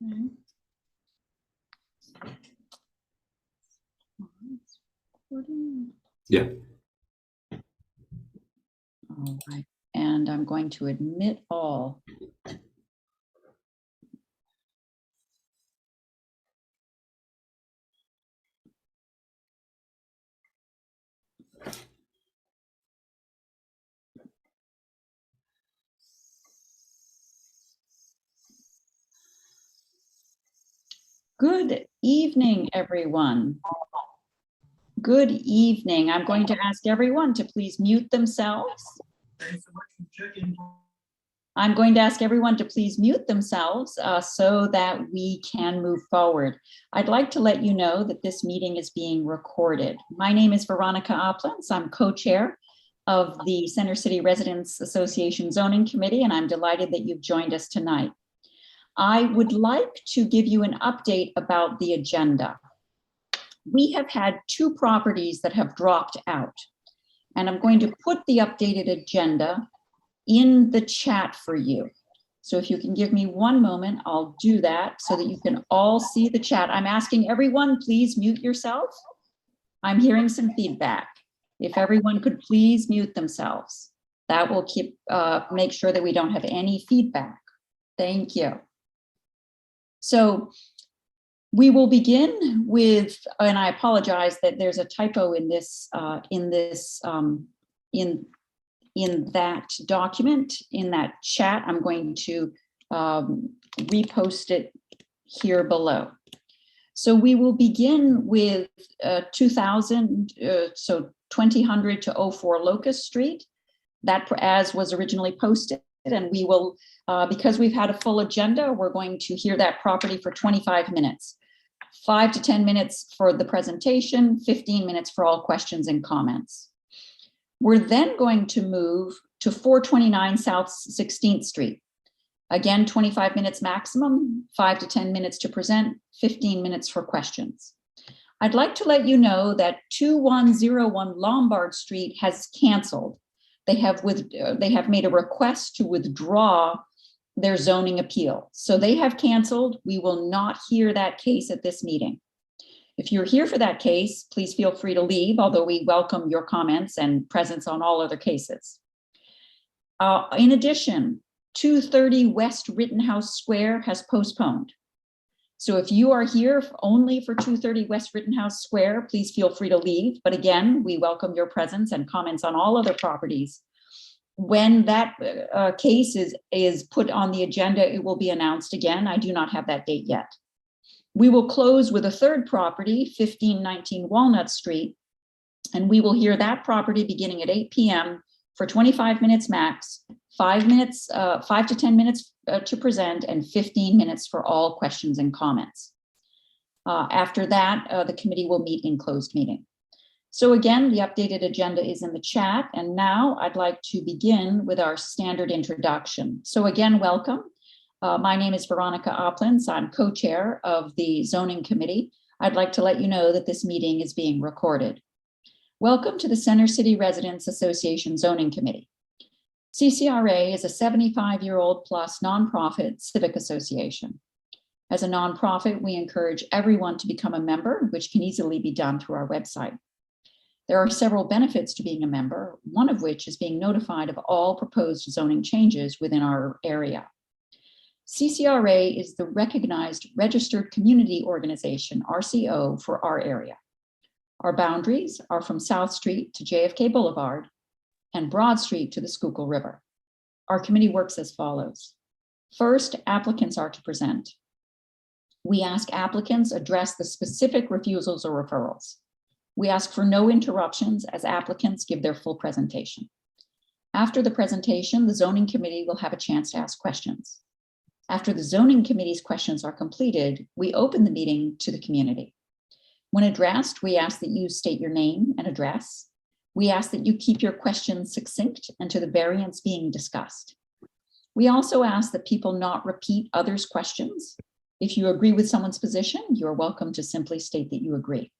Okay. Yeah. All right, and I'm going to admit all. Good evening, everyone. Good evening. I'm going to ask everyone to please mute themselves. I'm going to ask everyone to please mute themselves so that we can move forward. I'd like to let you know that this meeting is being recorded. My name is Veronica Aplenc. I'm co-chair of the Center City Residents Association Zoning Committee, and I'm delighted that you've joined us tonight. I would like to give you an update about the agenda. We have had 2 properties that have dropped out, and I'm going to put the updated agenda in the chat for you. So if you can give me one moment, I'll do that so that you can all see the chat. I'm asking everyone, please mute yourself. I'm hearing some feedback. If everyone could please mute themselves, that will make sure that we don't have any feedback. Thank you. So we will begin with, and I apologize that there's a typo in this, in that document, in that chat. I'm going to repost it here below. So we will begin with 2000 to 04 Locust Street, that as was originally posted. And we will, because we've had a full agenda, we're going to hear that property for 25 minutes. 5 to 10 minutes for the presentation, 15 minutes for all questions and comments. We're then going to move to 429 South 16th Street. Again, 25 minutes maximum, 5 to 10 minutes to present, 15 minutes for questions. I'd like to let you know that 2101 Lombard Street has canceled. They have made a request to withdraw their zoning appeal. So they have canceled. We will not hear that case at this meeting. If you're here for that case, please feel free to leave, although we welcome your comments and presence on all other cases. In addition, 230 West Rittenhouse Square has postponed. So if you are here only for 230 West Rittenhouse Square, please feel free to leave. But again, we welcome your presence and comments on all other properties. When that case is put on the agenda, it will be announced again. I do not have that date yet. We will close with a third property, 1519 Walnut Street, and we will hear that property beginning at 8 p.m. for 25 minutes max, 5 to 10 minutes to present, and 15 minutes for all questions and comments. After that, the committee will meet in closed meeting. So again, the updated agenda is in the chat, and now I'd like to begin with our standard introduction. So again, welcome. My name is Veronica Aplenc. I'm co-chair of the Zoning Committee. I'd like to let you know that this meeting is being recorded. Welcome to the Center City Residents Association Zoning Committee. CCRA is a 75-year-old plus nonprofit civic association. As a nonprofit, we encourage everyone to become a member, which can easily be done through our website. There are several benefits to being a member, one of which is being notified of all proposed zoning changes within our area. CCRA is the recognized registered community organization, RCO, for our area. Our boundaries are from South Street to JFK Boulevard and Broad Street to the Schuylkill River. Our committee works as follows. First, applicants are to present. We ask applicants address the specific refusals or referrals. We ask for no interruptions as applicants give their full presentation. After the presentation, the zoning committee will have a chance to ask questions. After the zoning committee's questions are completed, we open the meeting to the community. When addressed, we ask that you state your name and address. We ask that you keep your questions succinct and to the variance being discussed. We also ask that people not repeat others' questions. If you agree with someone's position, you're welcome to simply state that you agree.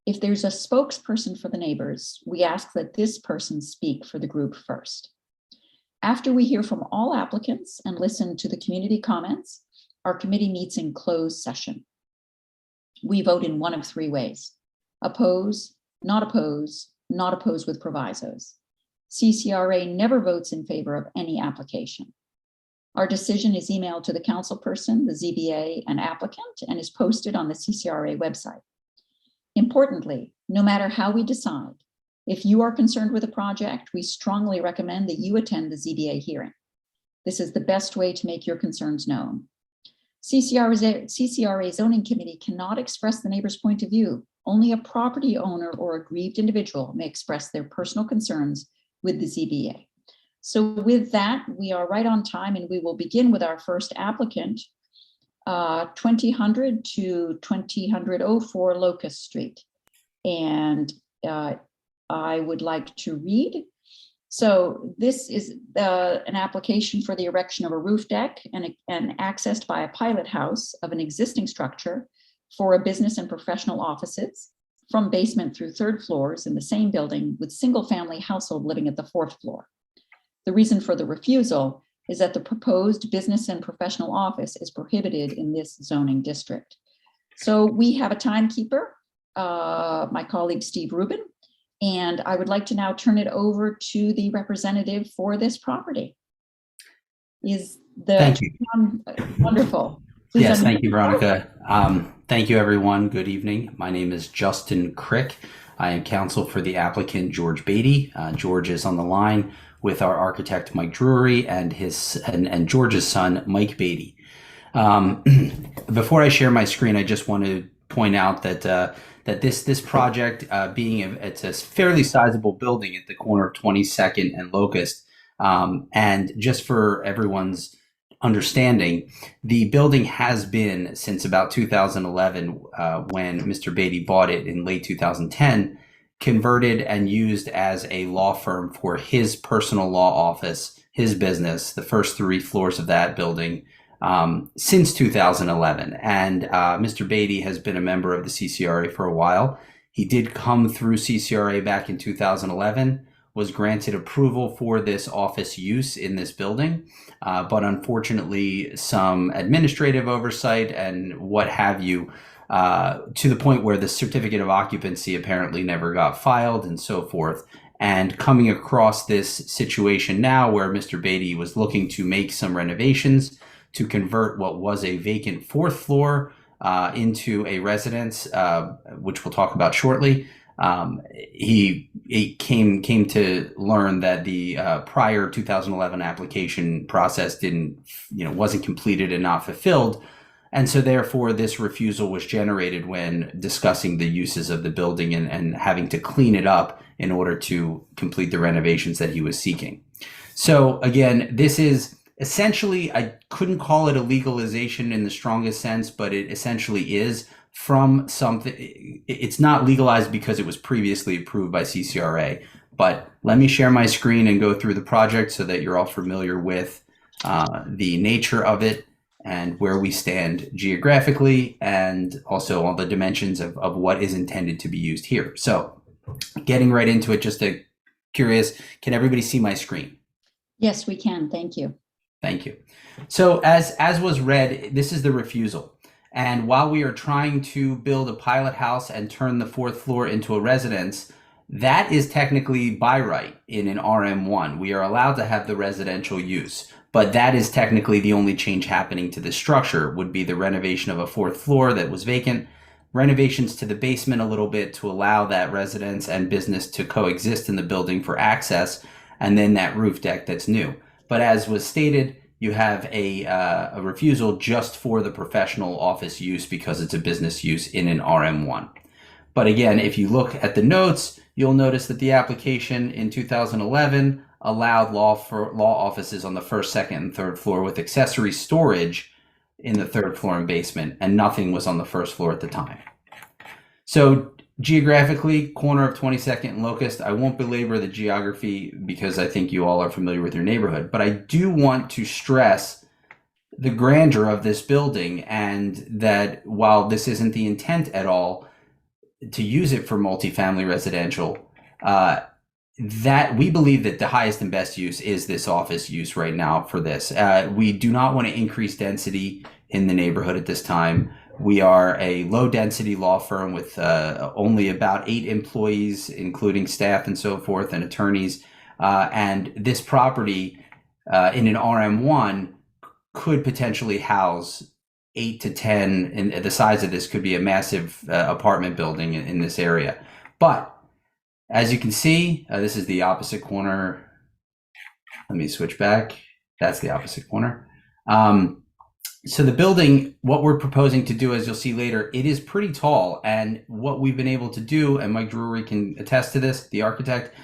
If there's a spokesperson for the neighbors, we ask that this person speak for the group first. After we hear from all applicants and listen to the community comments, our committee meets in closed session. We vote in one of three ways: oppose, not oppose, not oppose with provisos. CCRA never votes in favor of any application. Our decision is emailed to the councilperson, the ZBA, and applicant, and is posted on the CCRA website. Importantly, no matter how we decide, if you are concerned with a project, we strongly recommend that you attend the ZBA hearing. This is the best way to make your concerns known. CCRA Zoning Committee cannot express the neighbor's point of view. Only a property owner or aggrieved individual may express their personal concerns with the ZBA. So with that, we are right on time, and we will begin with our first applicant, 2000 to 2004 Locust Street. And I would like to read. So this is an application for the erection of a roof deck and accessed by a pilot house of an existing structure for a business and professional offices from basement through third floors in the same building with single family household living at the fourth floor. The reason for the refusal is that the proposed business and professional office is prohibited in this zoning district. So we have a timekeeper, my colleague Steve Rubin, and I would like to now turn it over to the representative for this property. Thank you. Wonderful. Please. Yes, thank you, Veronica. Thank you, everyone. Good evening. My name is Justin Crick. I am counsel for the applicant, George Beatty. George is on the line with our architect, Mike Drury, and George's son, Mike Beatty. Before I share my screen, I just want to point out that this project, it's a fairly sizable building at the corner of 22nd and Locust, and just for everyone's understanding, the building has been since about 2011, when Mr. Beatty bought it in late 2010, converted and used as a law firm for his personal law office, his business, the first 3 floors of that building, since 2011. And Mr. Beatty has been a member of the CCRA for a while. He did come through CCRA back in 2011, was granted approval for this office use in this building, but unfortunately some administrative oversight and what have you, to the point where the certificate of occupancy apparently never got filed and so forth. And coming across this situation now where Mr. Beatty was looking to make some renovations to convert what was a vacant 4th floor into a residence, which we'll talk about shortly. He came to learn that the prior 2011 application process wasn't completed and not fulfilled. And so therefore this refusal was generated when discussing the uses of the building and having to clean it up in order to complete the renovations that he was seeking. So again, this is essentially, I couldn't call it a legalization in the strongest sense, but it essentially is from something. It's not legalized because it was previously approved by CCRA, but let me share my screen and go through the project so that you're all familiar with the nature of it and where we stand geographically, and also all the dimensions of what is intended to be used here. So getting right into it, just curious, can everybody see my screen? Yes, we can. Thank you. Thank you. So as was read, this is the refusal. And while we are trying to build a pilot house and turn the 4th floor into a residence, that is technically by right in an RM1. We are allowed to have the residential use, but that is technically the only change happening to the structure would be the renovation of a 4th floor that was vacant, renovations to the basement a little bit to allow that residence and business to coexist in the building for access, and then that roof deck that's new. But as was stated, you have a refusal just for the professional office use because it's a business use in an RM1. But again, if you look at the notes, you'll notice that the application in 2011 allowed law offices on the 1st, 2nd, and 3rd floor with accessory storage in the 3rd floor and basement, and nothing was on the 1st floor at the time. So geographically, corner of 22nd and Locust, I won't belabor the geography because I think you all are familiar with your neighborhood, but I do want to stress the grandeur of this building, and that while this isn't the intent at all to use it for multifamily residential, that we believe that the highest and best use is this office use right now for this. We do not want to increase density in the neighborhood at this time. We are a low density law firm with only about 8 employees, including staff and so forth, and attorneys. And this property in an RM1 could potentially house 8 to 10, and the size of this could be a massive apartment building in this area. But as you can see, this is the opposite corner. Let me switch back. That's the opposite corner. So the building, what we're proposing to do, as you'll see later, it is pretty tall. And what we've been able to do, and Mike Drury can attest to this, the architect,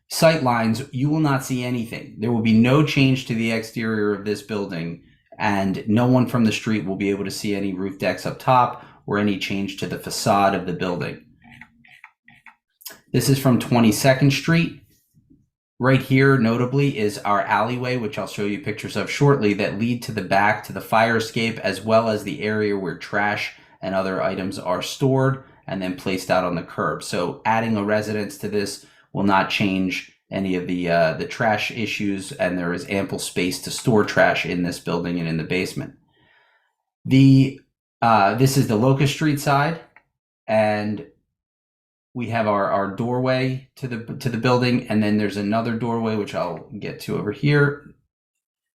sight lines, you will not see anything. There will be no change to the exterior of this building, and no one from the street will be able to see any roof decks up top or any change to the facade of the building. This is from 22nd Street. Right here, notably, is our alleyway, which I'll show you pictures of shortly, that lead to the back to the fire escape, as well as the area where trash and other items are stored and then placed out on the curb. So adding a residence to this will not change any of the trash issues, and there is ample space to store trash in this building and in the basement. This is the Locust Street side, and we have our doorway to the building, and then there's another doorway which I'll get to over here.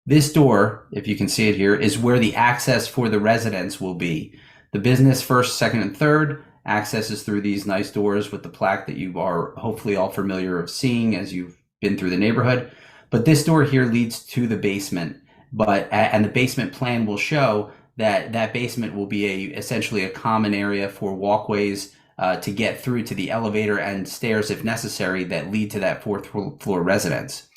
This door, if you can see it here, is where the access for the residents will be. The business first, second, and third access is through these nice doors with the plaque that you are hopefully all familiar of seeing as you've been through the neighborhood. But this door here leads to the basement, and the basement plan will show that basement will be essentially a common area for walkways to get through to the elevator and stairs if necessary that lead to that 4th floor residence.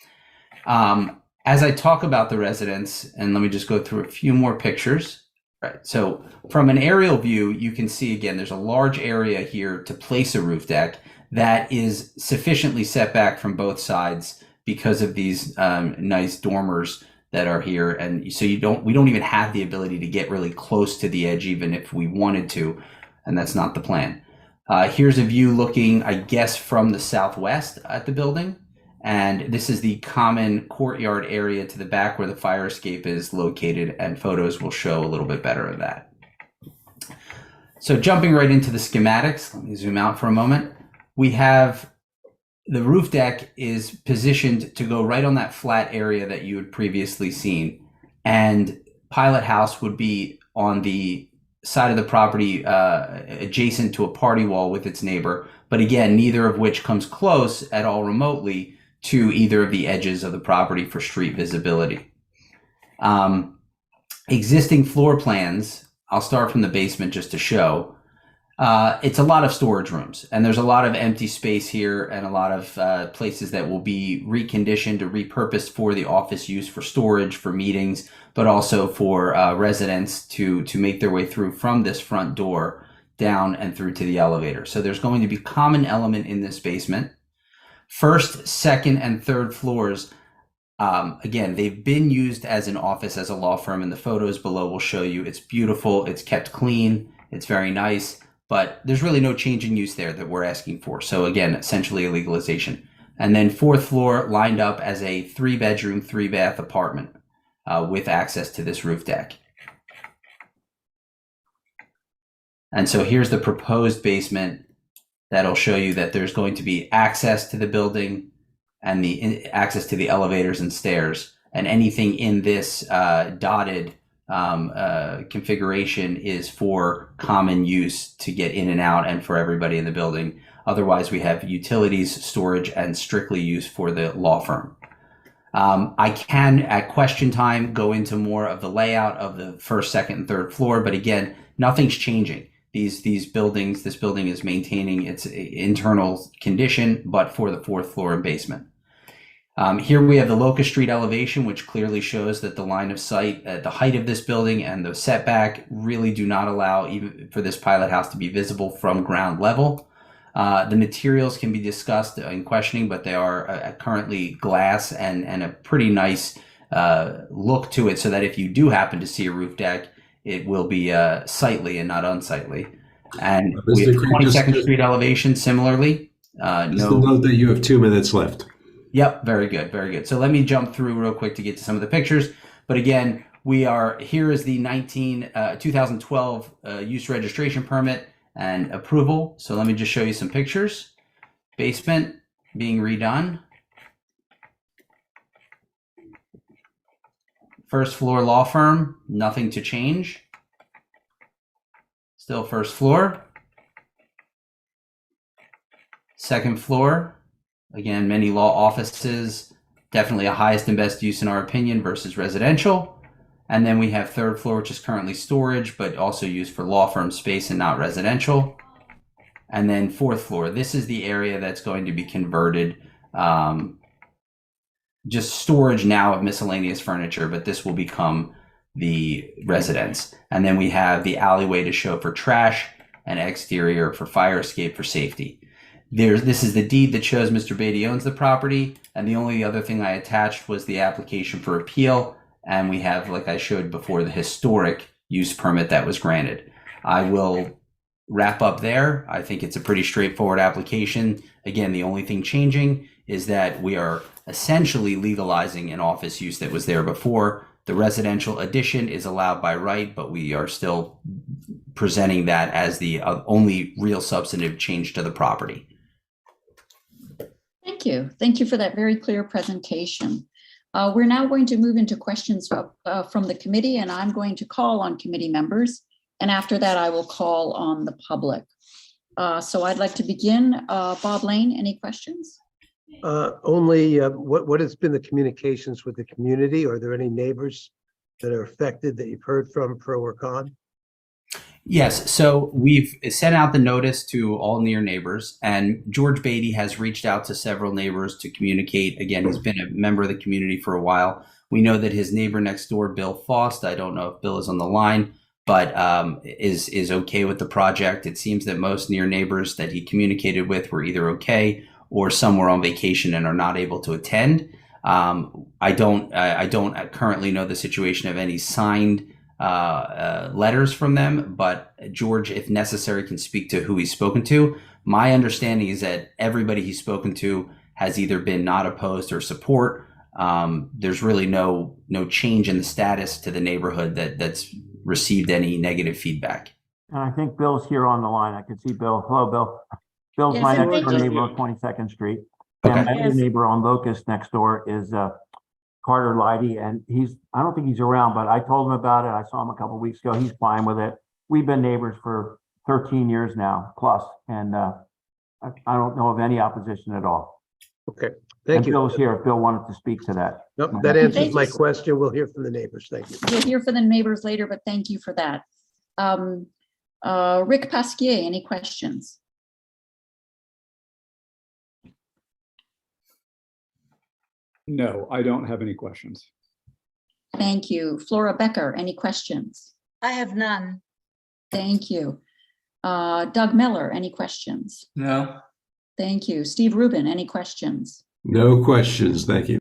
As I talk about the residence, and let me just go through a few more pictures. Right. So from an aerial view, you can see again, there's a large area here to place a roof deck that is sufficiently set back from both sides because of these nice dormers that are here. And so we don't even have the ability to get really close to the edge, even if we wanted to, and that's not the plan. Here's a view looking, I guess, from the southwest at the building. And this is the common courtyard area to the back where the fire escape is located, and photos will show a little bit better of that. So jumping right into the schematics, let me zoom out for a moment. We have the roof deck is positioned to go right on that flat area that you had previously seen. And Pilot House would be on the side of the property adjacent to a party wall with its neighbor. But again, neither of which comes close at all remotely to either of the edges of the property for street visibility. Existing floor plans, I'll start from the basement just to show. It's a lot of storage rooms, and there's a lot of empty space here and a lot of places that will be reconditioned or repurposed for the office use for storage, for meetings, but also for residents to make their way through from this front door down and through to the elevator. So there's going to be common element in this basement. First, second, and third floors, again, they've been used as an office, as a law firm, and the photos below will show you it's beautiful, it's kept clean, it's very nice, but there's really no change in use there that we're asking for. So again, essentially a legalization. And then 4th floor lined up as a 3-bedroom, 3-bath apartment with access to this roof deck. And so here's the proposed basement that'll show you that there's going to be access to the building and the access to the elevators and stairs. And anything in this dotted configuration is for common use to get in and out and for everybody in the building. Otherwise, we have utilities, storage, and strictly used for the law firm. I can, at question time, go into more of the layout of the 1st, 2nd, and 3rd floor, but again, nothing's changing. This building is maintaining its internal condition, but for the 4th floor and basement. Here we have the Locust Street elevation, which clearly shows that the line of sight at the height of this building and the setback really do not allow even for this pilot house to be visible from ground level. The materials can be discussed in questioning, but they are currently glass and a pretty nice look to it, so that if you do happen to see a roof deck, it will be sightly and not unsightly. And we have 22nd Street elevation similarly. Note that you have 2 minutes left. Yep, very good, very good. So let me jump through real quick to get to some of the pictures. But again, Here is the 2012 use registration permit and approval. So let me just show you some pictures. Basement being redone. First floor law firm, nothing to change. Still first floor. Second floor, again, many law offices, definitely a highest and best use in our opinion versus residential. And then we have third floor, which is currently storage, but also used for law firm space and not residential. And then fourth floor, this is the area that's going to be converted, just storage now of miscellaneous furniture, but this will become the residence. And then we have the alleyway to show for trash and exterior for fire escape for safety. This is the deed that shows Mr. Beatty owns the property. And the only other thing I attached was the application for appeal. And we have, like I showed before, the historic use permit that was granted. I will wrap up there. I think it's a pretty straightforward application. Again, the only thing changing is that we are essentially legalizing an office use that was there before. The residential addition is allowed by right, but we are still presenting that as the only real substantive change to the property. Thank you. Thank you for that very clear presentation. We're now going to move into questions from the committee, and I'm going to call on committee members. And after that, I will call on the public. So I'd like to begin. Bob Lane, any questions? Only what has been the communications with the community? Are there any neighbors that are affected that you've heard from, pro or con? Yes, so we've sent out the notice to all near neighbors, and George Beatty has reached out to several neighbors to communicate. Again, he's been a member of the community for a while. We know that his neighbor next door, Bill Faust, I don't know if Bill is on the line, but is okay with the project. It seems that most near neighbors that he communicated with were either okay or some were on vacation and are not able to attend. I don't currently know the situation of any signed letters from them, but George, if necessary, can speak to who he's spoken to. My understanding is that everybody he's spoken to has either been not opposed or support. There's really no change in the status to the neighborhood that's received any negative feedback. And I think Bill's here on the line. I can see Bill. Hello, Bill. Bill's Yes, my and next door thank you. neighbor on 22nd Street. Okay. And my other Yes. neighbor on Locust next door is Carter Leidy, and I don't think he's around, but I told him about it. I saw him a couple of weeks ago. He's fine with it. We've been neighbors for 13 years now plus, and I don't know of any opposition at all. Okay, thank And you. Bill's here if Bill wanted to speak to that. Nope, that answers Thank my you. question. We'll hear from the neighbors. Thank you. You'll hear from the neighbors later, but thank you for that. Rick Pasquier, any questions? No, I don't have any questions. Thank you. Flora Becker, any questions? I have none. Thank you. Doug Miller, any questions? No. Thank you. Steve Rubin, any questions? No questions, thank you.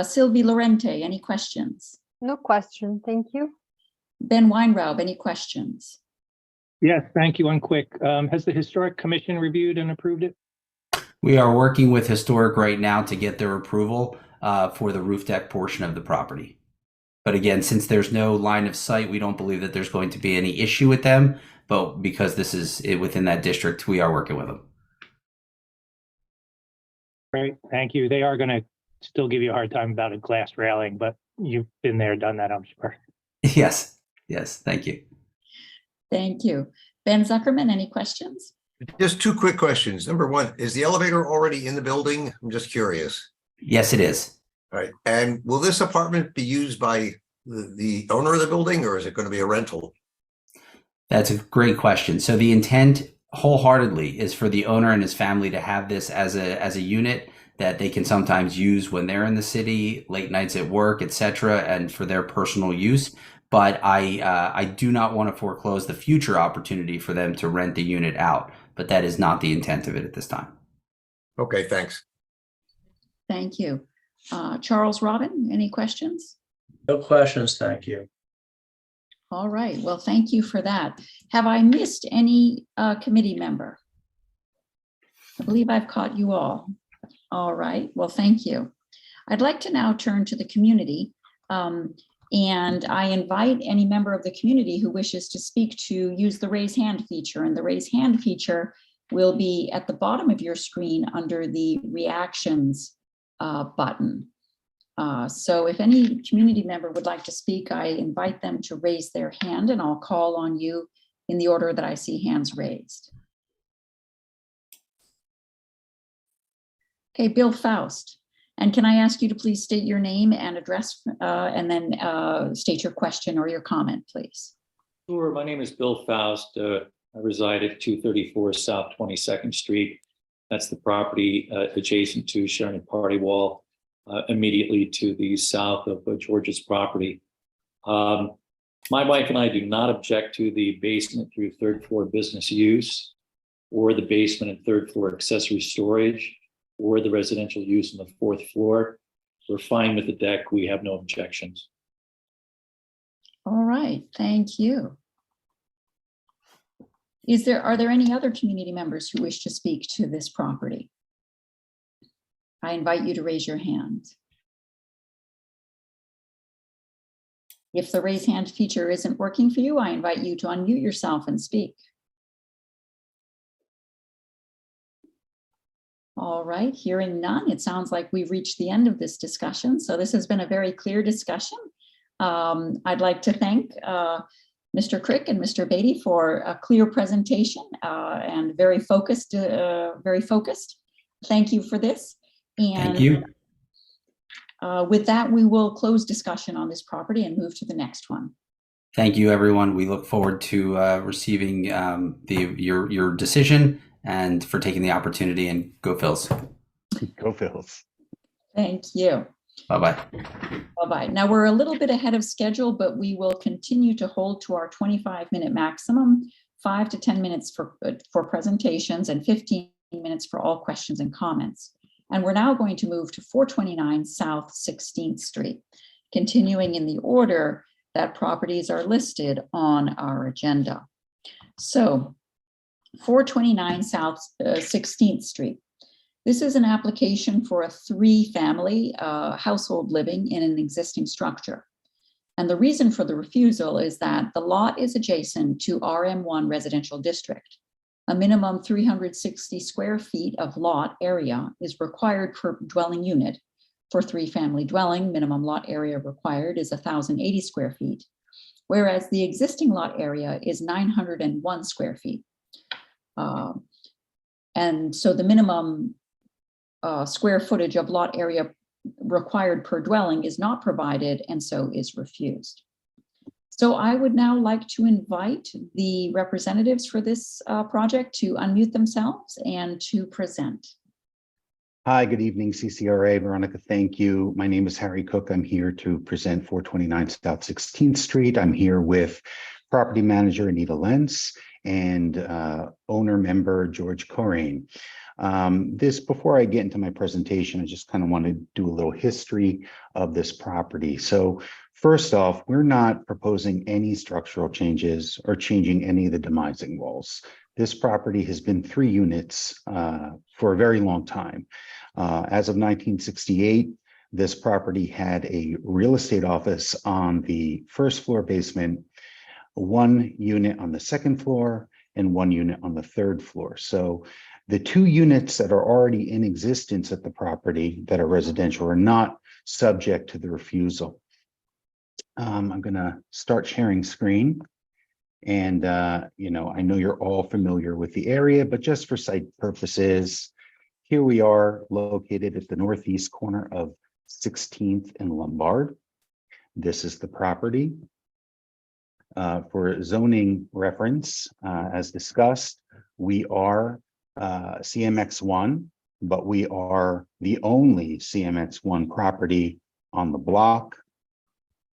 Sylvie Lorente, any questions? No question, thank you. Ben Weinraub, any questions? Yes, thank you. One quick. Has the Historic Commission reviewed and approved it? We are working with Historic right now to get their approval for the roof deck portion of the property. But again, since there's no line of sight, we don't believe that there's going to be any issue with them. But because this is within that district, we are working with them. Great, thank you. They are going to still give you a hard time about a glass railing, but you've been there, done that, I'm sure. Yes, thank you. Thank you. Ben Zuckerman, any questions? Just two quick questions. Number one, is the elevator already in the building? I'm just curious. Yes, it is. All right. And will this apartment be used by the owner of the building, or is it going to be a rental? That's a great question. So the intent wholeheartedly is for the owner and his family to have this as a unit that they can sometimes use when they're in the city, late nights at work, etc., and for their personal use. But I do not want to foreclose the future opportunity for them to rent the unit out. But that is not the intent of it at this time. Okay, thanks. Thank you. Charles Robin, any questions? No questions, thank you. All right, well, thank you for that. Have I missed any committee member? I believe I've caught you all. All right, well, thank you. I'd like to now turn to the community. And I invite any member of the community who wishes to speak to use the raise hand feature. And the raise hand feature will be at the bottom of your screen under the reactions button. So if any community member would like to speak, I invite them to raise their hand and I'll call on you in the order that I see hands raised. Okay, Bill Faust. And can I ask you to please state your name and address and then state your question or your comment, please? Sure. My name is Bill Faust. I reside at 234 South 22nd Street. That's the property adjacent to Sharon Party Wall, immediately to the south of George's property. My wife and I do not object to the basement through third floor business use, or the basement and third floor accessory storage, or the residential use on the fourth floor. We're fine with the deck. We have no objections. All right, thank you. Are there any other community members who wish to speak to this property? I invite you to raise your hand. If the raise hand feature isn't working for you, I invite you to unmute yourself and speak. All right, hearing none, it sounds like we've reached the end of this discussion. So this has been a very clear discussion. I'd like to thank Mr. Crick and Mr. Beatty for a clear presentation and very focused. Thank you for this. And Thank you. With that, we will close discussion on this property and move to the next one. Thank you, everyone. We look forward to receiving your decision and for taking the opportunity, and go Phils. Go Phils. Thank you. Bye-bye. Bye-bye. Now we're a little bit ahead of schedule, but we will continue to hold to our 25-minute maximum, 5 to 10 minutes for presentations and 15 minutes for all questions and comments. And we're now going to move to 429 South 16th Street, continuing in the order that properties are listed on our agenda. So 429 South 16th Street. This is an application for a 3-family household living in an existing structure. And the reason for the refusal is that the lot is adjacent to RM1 residential district. A minimum 360 square feet of lot area is required per dwelling unit. For 3-family dwelling, minimum lot area required is 1,080 square feet, whereas the existing lot area is 901 square feet. And so the minimum square footage of lot area required per dwelling is not provided and so is refused. So I would now like to invite the representatives for this project to unmute themselves and to present. Hi, good evening, CCRA. Veronica, thank you. My name is Harry Cook. I'm here to present 429 South 16th Street. I'm here with property manager Anita Lentz and owner member George Corain. Before I get into my presentation, I just kind of want to do a little history of this property. So first off, we're not proposing any structural changes or changing any of the demising walls. This property has been 3 units for a very long time. As of 1968, this property had a real estate office on the first floor basement, 1 unit on the second floor, and 1 unit on the third floor. So the 2 units that are already in existence at the property that are residential are not subject to the refusal. I'm going to start sharing screen. And, I know you're all familiar with the area, but just for site purposes, here we are located at the northeast corner of 16th and Lombard. This is the property. For zoning reference, as discussed, we are CMX1, but we are the only CMX1 property on the block.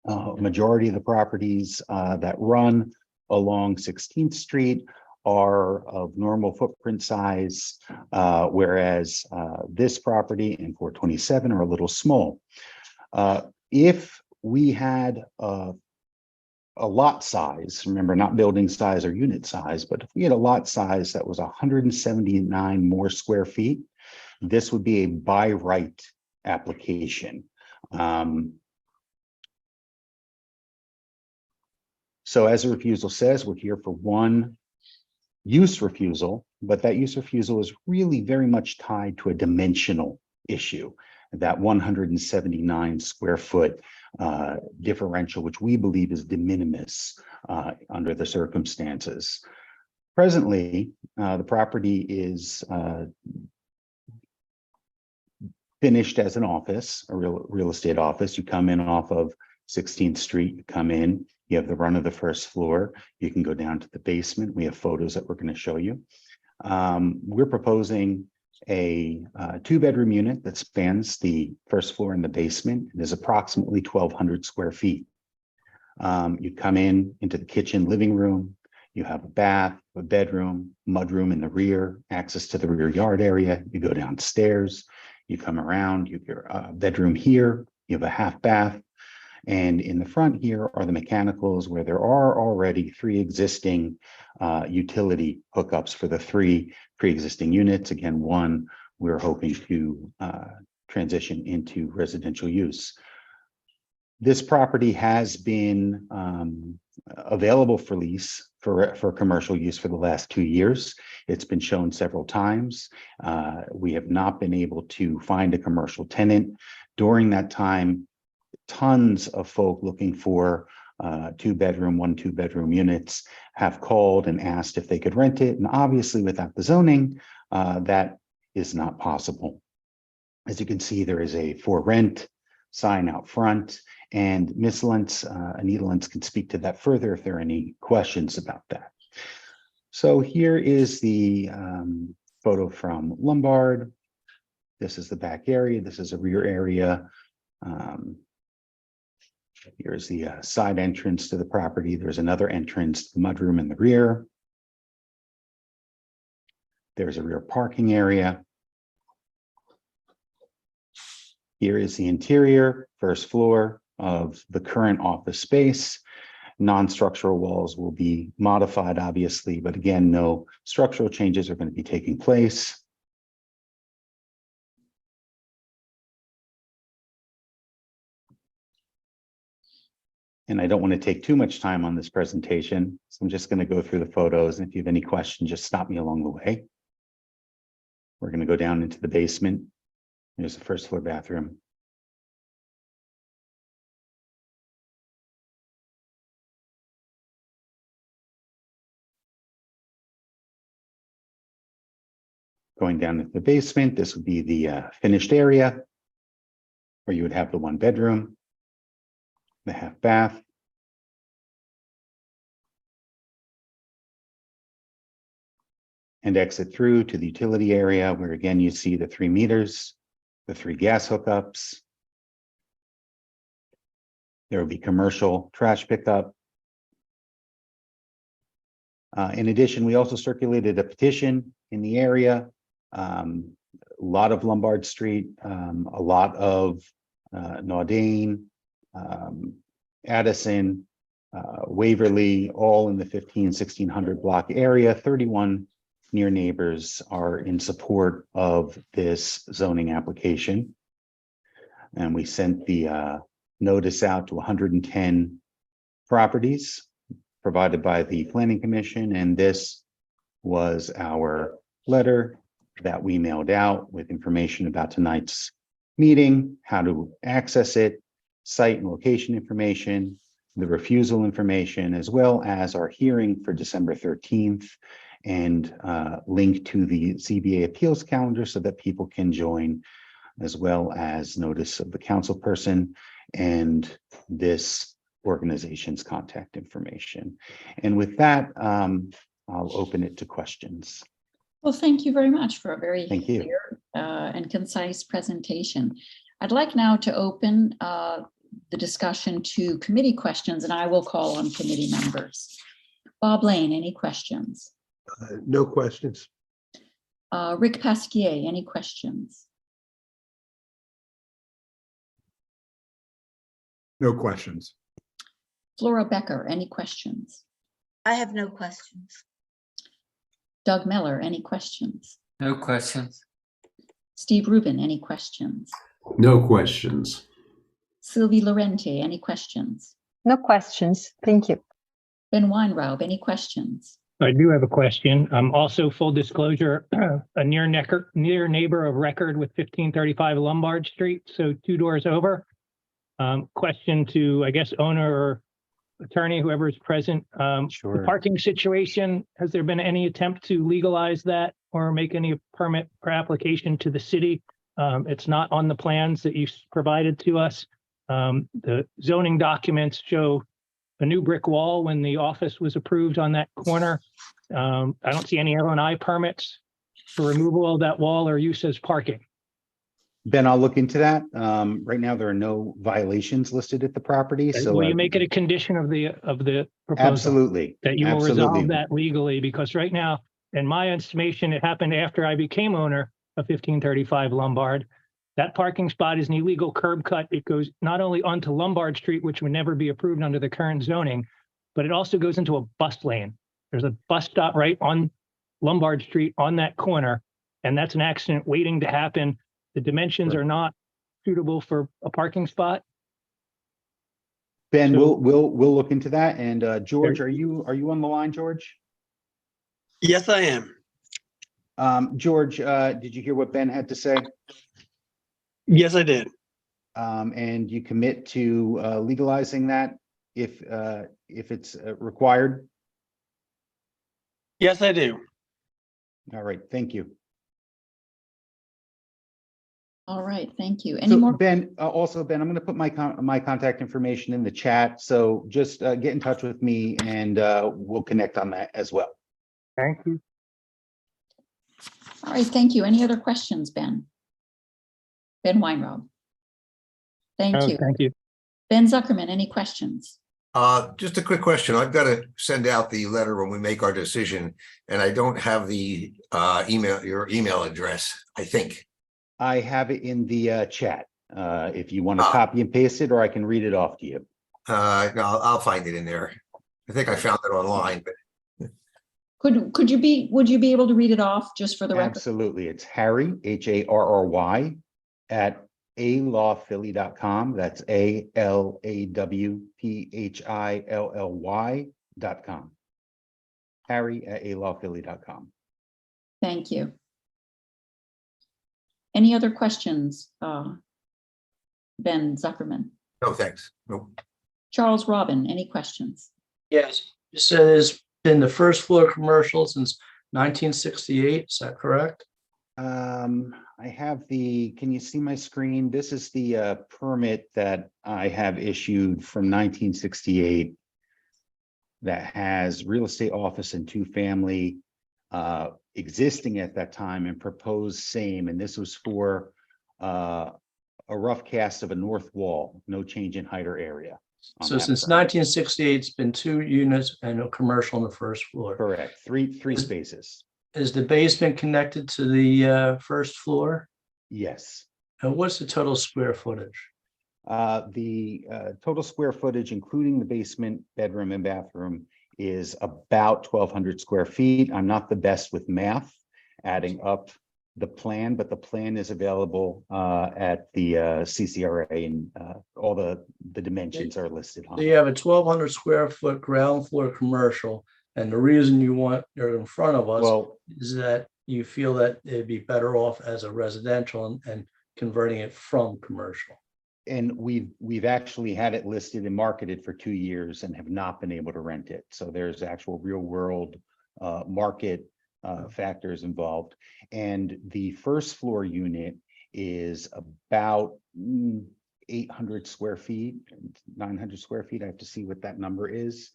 Majority of the properties that run along 16th Street are of normal footprint size, whereas this property and 427 are a little small. If we had a lot size, remember not building size or unit size, but if we had a lot size that was 179 more square feet, this would be a by right application. So as the refusal says, we're here for one use refusal, but that use refusal is really very much tied to a dimensional issue, that 179 square foot differential, which we believe is de minimis under the circumstances. Presently, the property is finished as an office, a real estate office. You come in off of 16th Street, you come in, you have the run of the first floor. You can go down to the basement. We have photos that we're going to show you. We're proposing a 2-bedroom unit that spans the first floor and the basement. It is approximately 1,200 square feet. You come into the kitchen, living room. You have a bath, a bedroom, mudroom in the rear, access to the rear yard area. You go downstairs, you come around, you have your bedroom here, you have a half bath. And in the front here are the mechanicals, where there are already 3 existing utility hookups for the 3 pre-existing units. Again, one we're hoping to transition into residential use. This property has been available for lease for commercial use for the last 2 years. It's been shown several times. We have not been able to find a commercial tenant. During that time, tons of folk looking for 2-bedroom, 1 2-bedroom units have called and asked if they could rent it. And obviously without the zoning, that is not possible. As you can see, there is a for rent sign out front, and Ms. Lentz, Anita Lentz, can speak to that further if there are any questions about that. So here is the photo from Lombard. This is the back area. This is a rear area. Here's the side entrance to the property. There's another entrance, the mudroom in the rear. There's a rear parking area. Here is the interior, first floor of the current office space. Non-structural walls will be modified, obviously, but again, no structural changes are going to be taking place. And I don't want to take too much time on this presentation, so I'm just going to go through the photos. And if you have any questions, just stop me along the way. We're going to go down into the basement. Here's the first floor bathroom. Going down into the basement, this would be the finished area, where you would have the 1 bedroom, the half bath. And exit through to the utility area, where again you see the 3 meters, the 3 gas hookups. There will be commercial trash pickup. In addition, we also circulated a petition in the area. A lot of Lombard Street, a lot of Naudane, Addison, Waverly, all in the 1600 block area. 31 near neighbors are in support of this zoning application. And we sent the notice out to 110 properties provided by the Planning Commission. And this was our letter that we mailed out with information about tonight's meeting, how to access it, site and location information, the refusal information, as well as our hearing for December 13th, and link to the ZBA appeals calendar so that people can join, as well as notice of the council person and this organization's contact information. And with that, I'll open it to questions. Well, thank you very much for a very Thank you. clear and concise presentation. I'd like now to open the discussion to committee questions, and I will call on committee members. Bob Lane, any questions? No questions. Rick Pasquier, any questions? No questions. Flora Becker, any questions? I have no questions. Doug Miller, any questions? No questions. Steve Rubin, any questions? No questions. Sylvie Lorente, any questions? No questions. Thank you. Ben Weinraub, any questions? I do have a question. Also, full disclosure, a near neighbor of record with 1535 Lombard Street, so 2 doors over. Question to, I guess, owner or attorney, whoever is present. The Sure. parking situation, has there been any attempt to legalize that or make any permit or application to the city? It's not on the plans that you provided to us. The zoning documents show a new brick wall when the office was approved on that corner. I don't see any L&I permits for removal of that wall or use as parking. Ben, I'll look into that. Right now, there are no violations listed at the property, so. Will you make it a condition of the proposal? Absolutely. That you will resolve Absolutely. that legally, because right now, in my estimation, it happened after I became owner of 1535 Lombard. That parking spot is an illegal curb cut. It goes not only onto Lombard Street, which would never be approved under the current zoning, but it also goes into a bus lane. There's a bus stop right on Lombard Street on that corner, and that's an accident waiting to happen. The dimensions are not suitable for a parking spot. Ben, So- we'll look into that. And George, are you on the line, George? Yes, I am. George, did you hear what Ben had to say? Yes, I did. And you commit to legalizing that if it's required? Yes, I do. All right, thank you. All right, thank you. Any So more? Ben, also Ben, I'm going to put my contact information in the chat. So just get in touch with me and we'll connect on that as well. Thank you. All right, thank you. Any other questions, Ben? Ben Weinraub. Thank Oh, you. thank you. Ben Zuckerman, any questions? Just a quick question. I've got to send out the letter when we make our decision, and I don't have the your email address, I think. I have it in the chat. If you want to copy and paste it, or I can read it off to you. No, I'll find it in there. I think I found it online, but Would you be able to read it off just for the record? Absolutely. It's Harry, Harry, at alawphilly.com. That's ALAWPHILLY.com. Harry at alawphilly.com. Thank you. Any other questions, Ben Zuckerman? no, thanks. Nope. Charles Robin, any questions? Yes, you said it's been the first floor commercial since 1968, is that correct? I have can you see my screen? This is the permit that I have issued from 1968 that has real estate office and 2-family existing at that time and proposed same. And this was for a rough cast of a north wall, no change in height or area. So since 1968, it's been 2 units and a commercial on the first floor. Correct. Three spaces. Is the basement connected to the first floor? Yes. And what's the total square footage? The total square footage, including the basement, bedroom, and bathroom, is about 1,200 square feet. I'm not the best with math, adding up the plan, but the plan is available at the CCRA, and all the dimensions are listed on So it. you have a 1,200 square foot ground floor commercial, and the reason you want it in front of us Well, is that you feel that it'd be better off as a residential and converting it from commercial. and we've actually had it listed and marketed for 2 years and have not been able to rent it. So there's actual real world market factors involved. And the first floor unit is about 800 square feet, 900 square feet. I have to see what that number is,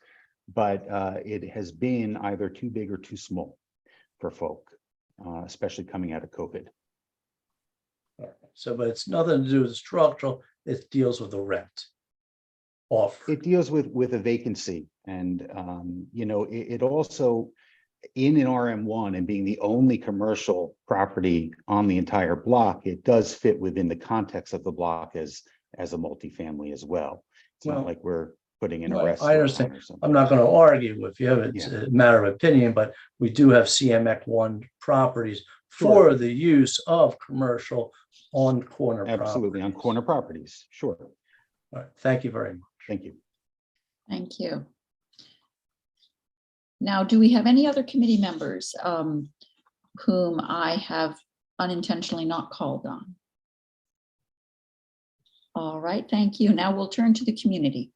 but it has been either too big or too small for folk, especially coming out of COVID. So, but it's nothing to do with structural, it deals with the rent offer. It deals with a vacancy, and you know, it also, in an RM1 and being the only commercial property on the entire block, it does fit within the context of the block as a multifamily as well. It's not like we're putting in a restaurant. I understand. or something. I'm not going to argue with you. It's a matter of opinion, but we do have CMX1 properties for the use of commercial on corner properties. Absolutely, on corner properties, sure. All right. Thank you very much. Thank you. Thank you. Now, do we have any other committee members whom I have unintentionally not called on? All right, thank you. Now we'll turn to the community.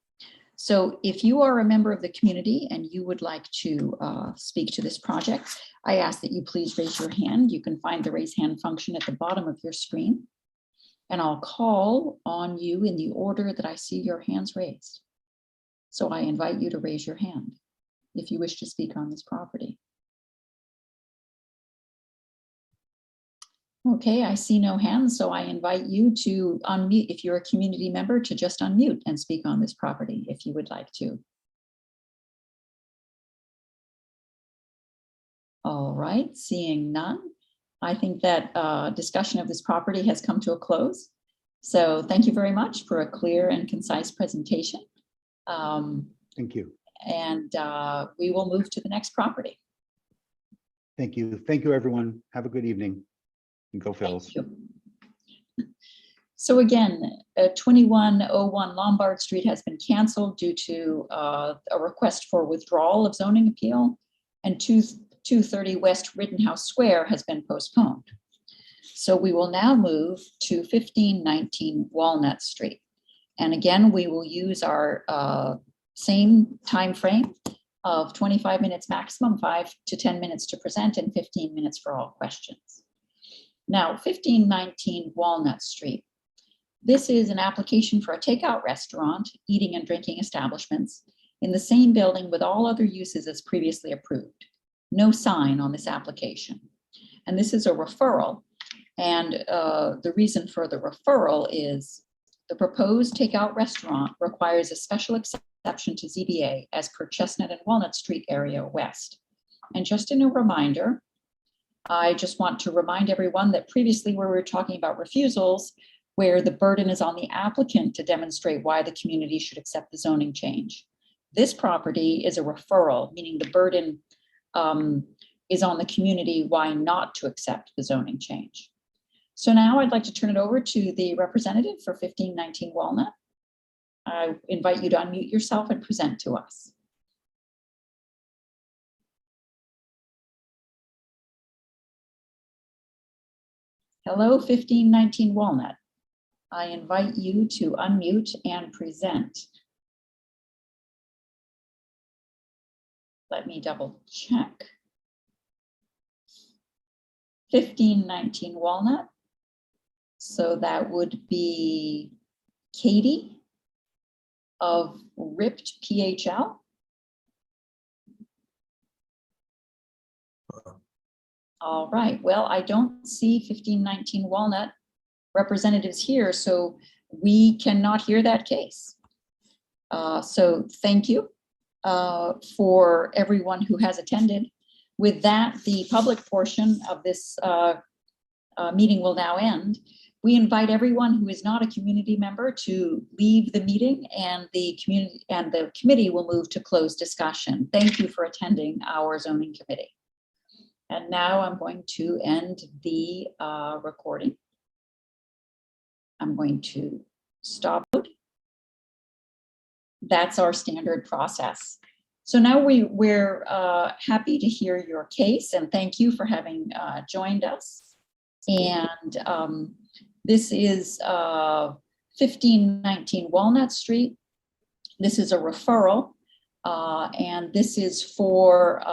So if you are a member of the community and you would like to speak to this project, I ask that you please raise your hand. You can find the raise hand function at the bottom of your screen. And I'll call on you in the order that I see your hands raised. So I invite you to raise your hand if you wish to speak on this property. Okay, I see no hands, so I invite you to unmute, if you're a community member, to just unmute and speak on this property if you would like to. All right, seeing none, I think that discussion of this property has come to a close. So thank you very much for a clear and concise presentation. Thank you. And we will move to the next property. Thank you. Thank you, everyone. Have a good evening. Go Phils. Thank you. So again, 2101 Lombard Street has been canceled due to a request for withdrawal of zoning appeal, and 230 West Rittenhouse Square has been postponed. So we will now move to 1519 Walnut Street. And again, we will use our same time frame of 25 minutes maximum, 5 to 10 minutes to present, and 15 minutes for all questions. Now, 1519 Walnut Street. This is an application for a takeout restaurant, eating and drinking establishments in the same building with all other uses as previously approved. No sign on this application. And this is a referral. And the reason for the referral is the proposed takeout restaurant requires a special exception to ZBA as per Chestnut and Walnut Street area west. And just in a reminder, I just want to remind everyone that previously we were talking about refusals where the burden is on the applicant to demonstrate why the community should accept the zoning change. This property is a referral, meaning the burden is on the community why not to accept the zoning change. So now I'd like to turn it over to the representative for 1519 Walnut. I invite you to unmute yourself and present to us. Hello, 1519 Walnut. I invite you to unmute and present. Let me double check. 1519 Walnut. So that would be Katie of Ripped PHL. All right, well, I don't see 1519 Walnut representatives here, so we cannot hear that case. So thank you for everyone who has attended. With that, the public portion of this meeting will now end. We invite everyone who is not a community member to leave the meeting, and the committee will move to closed discussion. Thank you for attending our zoning committee. And now I'm going to end the recording. I'm going to stop. That's our standard process. So now we're happy to hear your case, and thank you for having joined us. And this is 1519 Walnut Street. This is a referral, and this is for,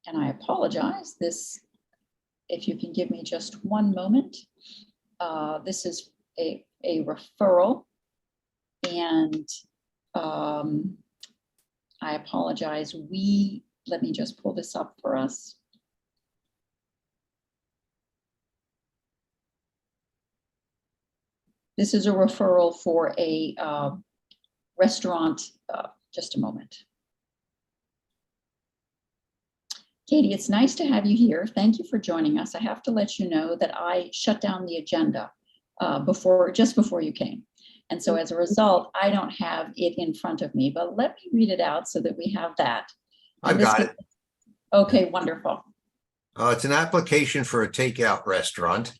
and I apologize, this, if you can give me just one moment. This is a referral, and I apologize. Let me just pull this up for us. This is a referral for a restaurant. Just a moment. Katie, it's nice to have you here. Thank you for joining us. I have to let you know that I shut down the agenda just before you came. And so as a result, I don't have it in front of me, but let me read it out so that we have that. I've got it. Okay, wonderful. It's an application for a takeout restaurant,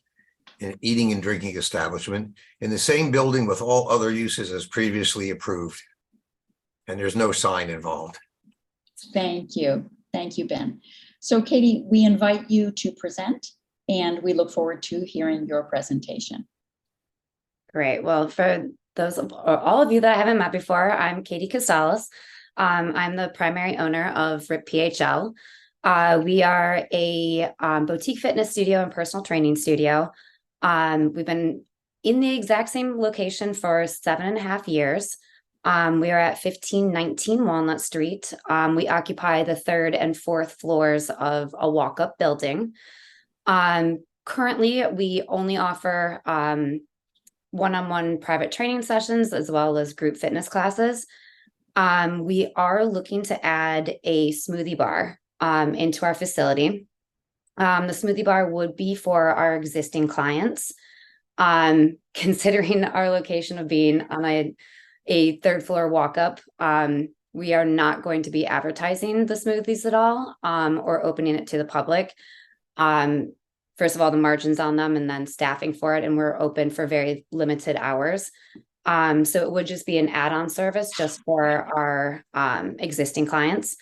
an eating and drinking establishment in the same building with all other uses as previously approved. And there's no sign involved. Thank you. Thank you, Ben. So Katie, we invite you to present and we look forward to hearing your presentation. Great. Well, for those of all of you that I haven't met before, I'm Katie Casales. I'm the primary owner of RIP PHL. We are a boutique fitness studio and personal training studio. We've been in the exact same location for 7.5 years. We are at 1519 Walnut Street. We occupy the 3rd and 4th floors of a walk-up building. Currently, we only offer one-on-one private training sessions as well as group fitness classes. We are looking to add a smoothie bar into our facility. The smoothie bar would be for our existing clients. Considering our location of being on a 3rd floor walk-up, we are not going to be advertising the smoothies at all or opening it to the public. First of all, the margins on them and then staffing for it, and we're open for very limited hours. So it would just be an add-on service just for our existing clients.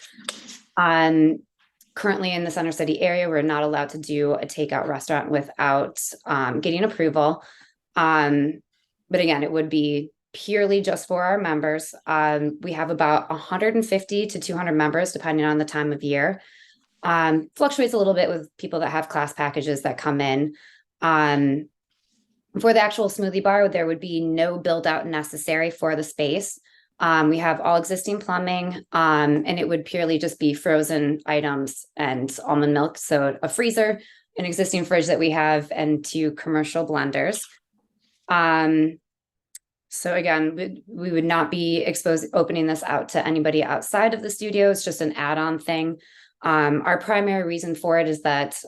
Currently in the Center City area, we're not allowed to do a takeout restaurant without getting approval. But again, it would be purely just for our members. We have about 150 to 200 members, depending on the time of year. Fluctuates a little bit with people that have class packages that come in. For the actual smoothie bar, there would be no build out necessary for the space. We have all existing plumbing, and it would purely just be frozen items and almond milk. So a freezer, an existing fridge that we have, and 2 commercial blenders. So again, we would not be opening this out to anybody outside of the studio. It's just an add-on thing. Our primary reason for it is that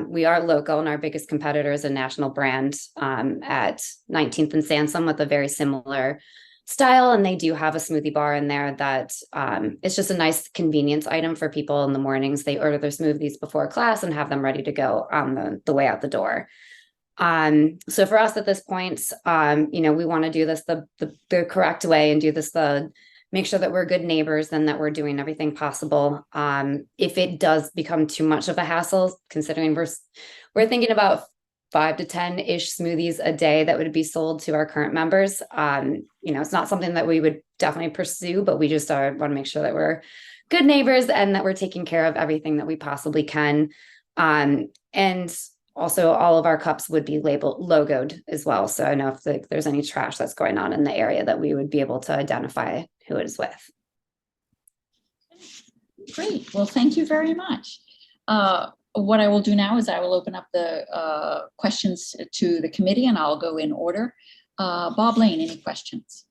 we are local, and our biggest competitor is a national brand at 19th and Sansom with a very similar style, and they do have a smoothie bar in there that it's just a nice convenience item for people in the mornings. They order their smoothies before class and have them ready to go on the way out the door. So for us at this point, we want to do this the correct way and do this make sure that we're good neighbors and that we're doing everything possible. If it does become too much of a hassle, considering we're thinking about 5 to 10-ish smoothies a day that would be sold to our current members. It's not something that we would definitely pursue, but we just want to make sure that we're good neighbors and that we're taking care of everything that we possibly can. And also all of our cups would be logoed as well. So I know if there's any trash that's going on in the area that we would be able to identify who it is with. Great. Well, thank you very much. What I will do now is I will open up the questions to the committee, and I'll go in order. Bob Lane, any questions?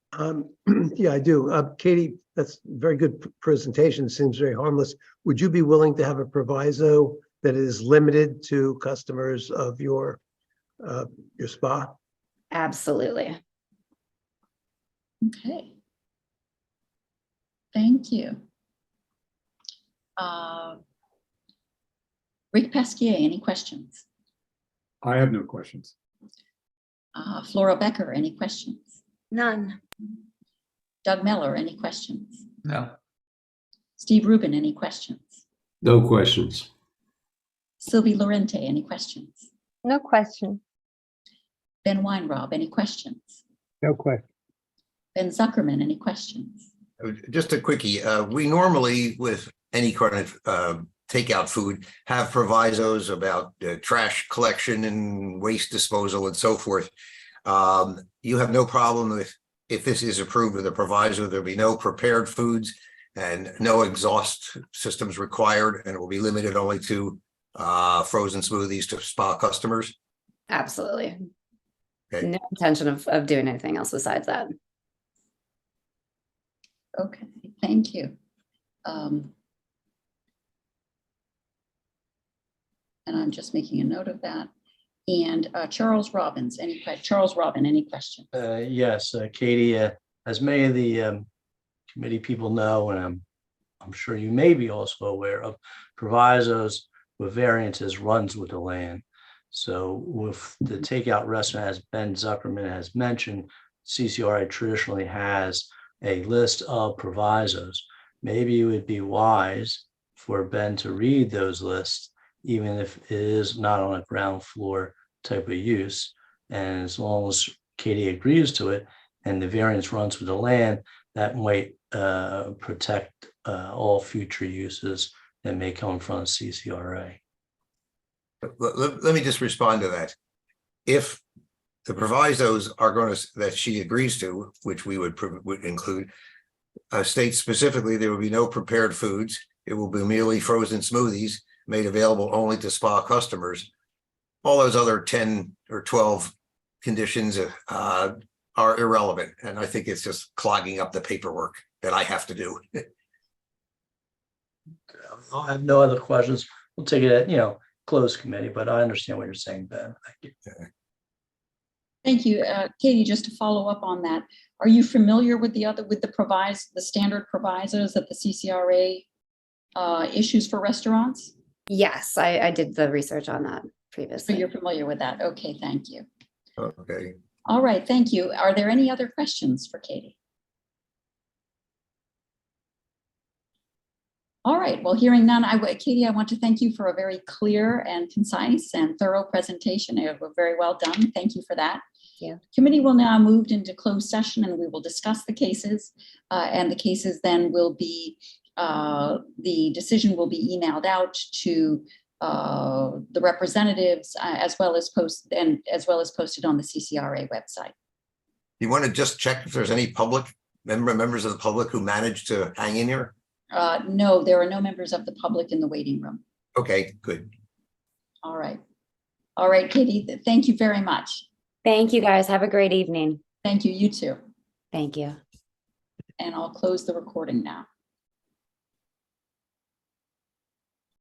Yeah, I do. Katie, that's a very good presentation. Seems very harmless. Would you be willing to have a proviso that is limited to customers of your spa? Absolutely. Okay. Thank you. Rick Pasquier, any questions? I have no questions. Flora Becker, any questions? None. Doug Miller, any questions? No. Steve Rubin, any questions? No questions. Sylvie Lorente, any questions? No question. Ben Weinrob, any questions? No question. Ben Zuckerman, any questions? Just a quickie. We normally, with any kind of takeout food, have provisos about trash collection and waste disposal and so forth. You have no problem with, if this is approved with a proviso, there'll be no prepared foods and no exhaust systems required, and it will be limited only to frozen smoothies to spa customers? Absolutely. Okay. No intention of doing anything else besides that. Okay, thank you. And I'm just making a note of that. And Charles Robin, any questions? Yes, Katie, as many of the committee people know, and I'm sure you may be also aware of, provisos with variances runs with the land. So with the takeout restaurant, as Ben Zuckerman has mentioned, CCRA traditionally has a list of provisos. Maybe it would be wise for Ben to read those lists, even if it is not on a ground floor type of use. And as long as Katie agrees to it and the variance runs with the land, that might protect all future uses that may come in front of CCRA. Let me just respond to that. If the provisos are going to, that she agrees to, which we would include, state specifically, there will be no prepared foods. It will be merely frozen smoothies made available only to spa customers. All those other 10 or 12 conditions are irrelevant. And I think it's just clogging up the paperwork that I have to do. I have no other questions. We'll take it at, closed committee, but I understand what you're saying, Ben. Thank you. Thank you. Katie, just to follow up on that, are you familiar with the standard provisos that the CCRA issues for restaurants? Yes, I did the research on that So previously. you're familiar with that. Okay, thank you. Okay. All right, thank you. Are there any other questions for Katie? All right, well, hearing none, Katie, I want to thank you for a very clear and concise and thorough presentation. It was very well done. Thank you for that. Yeah. Committee will now move into closed session and we will discuss the cases. And the cases then will be, the decision will be emailed out to the representatives as well as posted on the CCRA website. You want to just check if there's any members of the public who managed to hang in here? No, there are no members of the public in the waiting room. Okay, good. All right. All right, Katie, thank you very much. Thank you, guys. Have a great evening. Thank you, you too. Thank you. And I'll close the recording now.